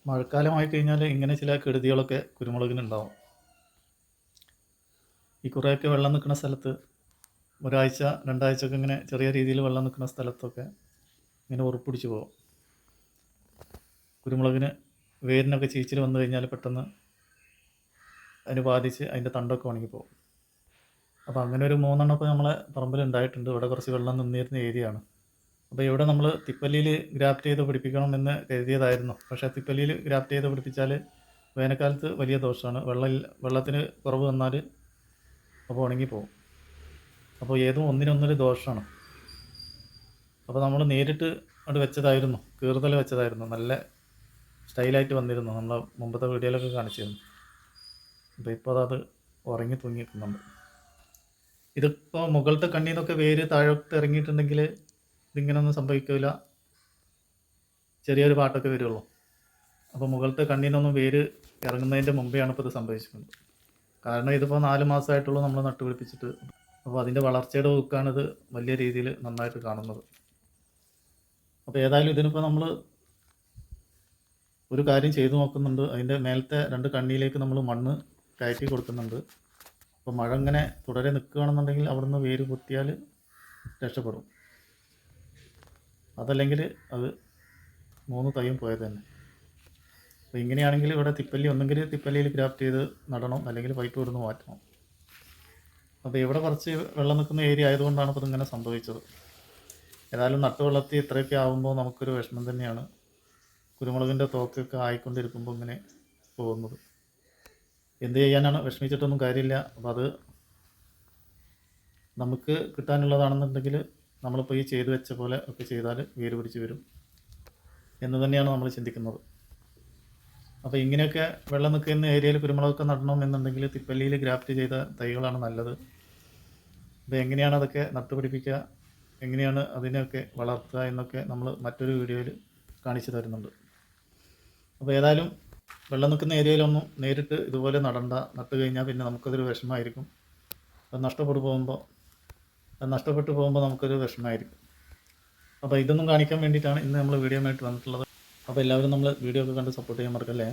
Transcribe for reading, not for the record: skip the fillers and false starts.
മഴക്കാലമായി കഴിഞ്ഞാൽ ഇങ്ങനെ ചില കെടുതികളൊക്കെ കുരുമുളകിനുണ്ടാവും. ഈ കുറേയൊക്കെ വെള്ളം നിൽക്കുന്ന സ്ഥലത്ത് ഒരാഴ്ച 2 ആഴ്ചയൊക്കെ ഇങ്ങനെ ചെറിയ രീതിയിൽ വെള്ളം നിൽക്കുന്ന സ്ഥലത്തൊക്കെ ഇങ്ങനെ ഉറപ്പിടിച്ച് പോകും. കുരുമുളകിന് വേരിനൊക്കെ ചീച്ചിൽ വന്നു കഴിഞ്ഞാൽ പെട്ടെന്ന് അതിന് ബാധിച്ച് അതിൻ്റെ തണ്ടൊക്കെ ഉണങ്ങിപ്പോകും. അപ്പോൾ അങ്ങനെ ഒരു 3 എണ്ണം ഇപ്പോൾ നമ്മളെ പറമ്പിൽ ഉണ്ടായിട്ടുണ്ട്. ഇവിടെ കുറച്ച് വെള്ളം നിന്നിരുന്ന ഏരിയയാണ്. അപ്പോൾ ഇവിടെ നമ്മൾ തിപ്പല്ലിയിൽ ഗ്രാഫ്റ്റ് ചെയ്ത് പിടിപ്പിക്കണം എന്ന് കരുതിയതായിരുന്നു. പക്ഷേ തിപ്പല്ലിയിൽ ഗ്രാഫ്റ്റ് ചെയ്ത് പിടിപ്പിച്ചാൽ വേനൽക്കാലത്ത് വലിയ ദോഷമാണ്. വെള്ളത്തിന് കുറവ് വന്നാൽ അപ്പോൾ ഉണങ്ങിപ്പോകും. അപ്പോൾ ഏതും ഒന്നിനൊന്നൊരു ദോഷമാണ്. അപ്പോൾ നമ്മൾ നേരിട്ട് അവിടെ വെച്ചതായിരുന്നു, കീറുതൽ വെച്ചതായിരുന്നു. നല്ല സ്റ്റൈലായിട്ട് വന്നിരുന്നു, നമ്മൾ മുമ്പത്തെ വീഡിയോയിലൊക്കെ കാണിച്ചിരുന്നു. അപ്പോൾ ഇപ്പോൾ അത് ഉറങ്ങി തൂങ്ങിക്കുന്നുണ്ട്. ഇതിപ്പോൾ മുകളിലത്തെ കണ്ണിൽ നിന്നൊക്കെ വേര് താഴോട്ട് ഇറങ്ങിയിട്ടുണ്ടെങ്കിൽ ഇതിങ്ങനെയൊന്നും സംഭവിക്കില്ല, ചെറിയൊരു പാട്ടൊക്കെ വരുള്ളൂ. അപ്പോൾ മുകളിലത്തെ കണ്ണിൽ നിന്നൊന്നും വേര് ഇറങ്ങുന്നതിൻ്റെ മുമ്പെയാണ് ഇപ്പോൾ ഇത് സംഭവിച്ചിട്ടുണ്ട്. കാരണം ഇതിപ്പോൾ 4 മാസമായിട്ടുള്ളൂ നമ്മൾ നട്ടുപിടിപ്പിച്ചിട്ട്. അപ്പോൾ അതിൻ്റെ വളർച്ചയുടെ ഊക്കാണിത് വലിയ രീതിയിൽ നന്നായിട്ട് കാണുന്നത്. അപ്പോൾ ഏതായാലും ഇതിനിപ്പോൾ നമ്മൾ ഒരു കാര്യം ചെയ്തു നോക്കുന്നുണ്ട്. അതിൻ്റെ മേലത്തെ 2 കണ്ണിയിലേക്ക് നമ്മൾ മണ്ണ് കയറ്റി കൊടുക്കുന്നുണ്ട്. അപ്പോൾ മഴ ഇങ്ങനെ തുടരെ നിൽക്കുകയാണെന്നുണ്ടെങ്കിൽ അവിടുന്ന് വേര് കുത്തിയാൽ രക്ഷപ്പെടും. അതല്ലെങ്കിൽ അത് 3 തൈയും പോയത് തന്നെ. അപ്പോൾ ഇങ്ങനെയാണെങ്കിൽ ഇവിടെ തിപ്പല്ലി ഒന്നെങ്കിൽ തിപ്പല്ലിയിൽ ഗ്രാഫ്റ്റ് ചെയ്ത് നടണം, അല്ലെങ്കിൽ പൈപ്പ് ഇവിടുന്ന് മാറ്റണം. അപ്പോൾ ഇവിടെ കുറച്ച് വെള്ളം നിൽക്കുന്ന ഏരിയ ആയതുകൊണ്ടാണ് ഇപ്പോൾ ഇതിങ്ങനെ സംഭവിച്ചത്. ഏതായാലും നട്ടുവെള്ളത്തിൽ ഇത്രയൊക്കെ ആകുമ്പോൾ നമുക്കൊരു വിഷമം തന്നെയാണ്. കുരുമുളകിൻ്റെ തോക്കൊക്കെ ആയിക്കൊണ്ടിരിക്കുമ്പോൾ ഇങ്ങനെ പോകുന്നത്. എന്ത് ചെയ്യാനാണ്, വിഷമിച്ചിട്ടൊന്നും കാര്യമില്ല. അപ്പോൾ അത് നമുക്ക് കിട്ടാനുള്ളതാണെന്നുണ്ടെങ്കിൽ നമ്മളിപ്പോൾ ഈ ചെയ്തു വെച്ച പോലെ ഒക്കെ ചെയ്താൽ വേര് പിടിച്ച് വരും എന്ന് തന്നെയാണ് നമ്മൾ ചിന്തിക്കുന്നത്. അപ്പോൾ ഇങ്ങനെയൊക്കെ വെള്ളം നിൽക്കുന്ന ഏരിയയിൽ കുരുമുളകൊക്കെ നടണമെന്നുണ്ടെങ്കിൽ തിപ്പല്ലിയിൽ ഗ്രാഫ്റ്റ് ചെയ്ത തൈകളാണ് നല്ലത്. അപ്പോൾ എങ്ങനെയാണ് അതൊക്കെ നട്ടുപിടിപ്പിക്കുക, എങ്ങനെയാണ് അതിനെയൊക്കെ വളർത്തുക എന്നൊക്കെ നമ്മൾ മറ്റൊരു വീഡിയോയിൽ കാണിച്ചു തരുന്നുണ്ട്. അപ്പോൾ ഏതായാലും വെള്ളം നിൽക്കുന്ന ഏരിയയിലൊന്നും നേരിട്ട് ഇതുപോലെ നടണ്ട. നട്ട് കഴിഞ്ഞാൽ പിന്നെ നമുക്കതൊരു വിഷമമായിരിക്കും. അത് നഷ്ടപ്പെട്ടു പോകുമ്പോൾ നമുക്കൊരു വിഷമമായിരിക്കും. അപ്പോൾ ഇതൊന്നും കാണിക്കാൻ വേണ്ടിയിട്ടാണ് ഇന്ന് നമ്മൾ വീഡിയോ ആയിട്ട് വന്നിട്ടുള്ളത്. അപ്പോൾ എല്ലാവരും നമ്മൾ വീഡിയോ ഒക്കെ കണ്ട് സപ്പോർട്ട് ചെയ്യാൻ മറക്കല്ലേ.